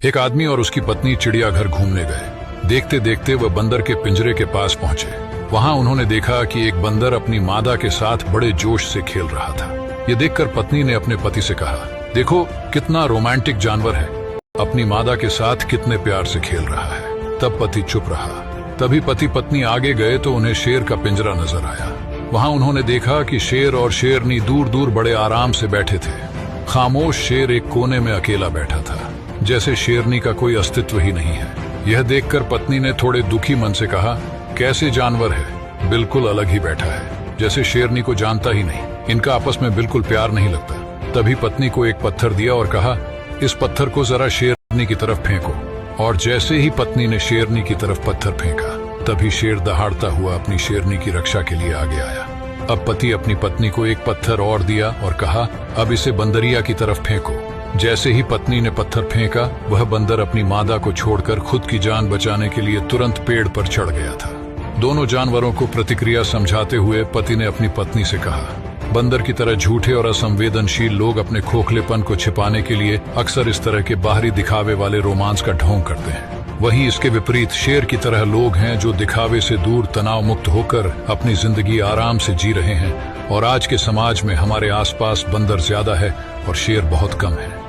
एक आदमी और उसकी पत्नी चिड़ियाघर घूमने गए। देखते देखते वह बंदर के पिंजरे के पास पहुंचे। वहां उन्होंने देखा कि एक बंदर अपनी मादा के साथ बड़े जोश से खेल रहा था। ये देखकर पत्नी ने अपने पति से कहा, देखो कितना रोमांटिक जानवर है, अपनी मादा के साथ कितने प्यार से खेल रहा है। तब पति चुप रहा। तभी पति पत्नी आगे गए तो उन्हें शेर का पिंजरा नजर आया। वहां उन्होंने देखा कि शेर और शेरनी दूर दूर बड़े आराम से बैठे थे। खामोश शेर एक कोने में अकेला बैठा था, जैसे शेरनी का कोई अस्तित्व ही नहीं है। यह देखकर पत्नी ने थोड़े दुखी मन से कहा, कैसे जानवर है, बिल्कुल अलग ही बैठा है, जैसे शेरनी को जानता ही नहीं। इनका आपस में बिल्कुल प्यार नहीं लगता। तभी पत्नी को एक पत्थर दिया और कहा, इस पत्थर को जरा शेरनी की तरफ फेंको। और जैसे ही पत्नी ने शेरनी की तरफ पत्थर फेंका, तभी शेर दहाड़ता हुआ अपनी शेरनी की रक्षा के लिए आगे आया। अब पति अपनी पत्नी को एक पत्थर और दिया और कहा, अब इसे बंदरिया की तरफ फेंको। जैसे ही पत्नी ने पत्थर फेंका, वह बंदर अपनी मादा को छोड़कर खुद की जान बचाने के लिए तुरंत पेड़ पर चढ़ गया था। दोनों जानवरों को प्रतिक्रिया समझाते हुए पति ने अपनी पत्नी से कहा, बंदर की तरह झूठे और असंवेदनशील लोग अपने खोखलेपन को छिपाने के लिए अक्सर इस तरह के बाहरी दिखावे वाले रोमांस का ढोंग करते हैं। वहीं इसके विपरीत शेर की तरह लोग हैं जो दिखावे से दूर तनाव मुक्त होकर अपनी जिंदगी आराम से जी रहे हैं। और आज के समाज में हमारे आसपास बंदर ज्यादा है और शेर बहुत कम है।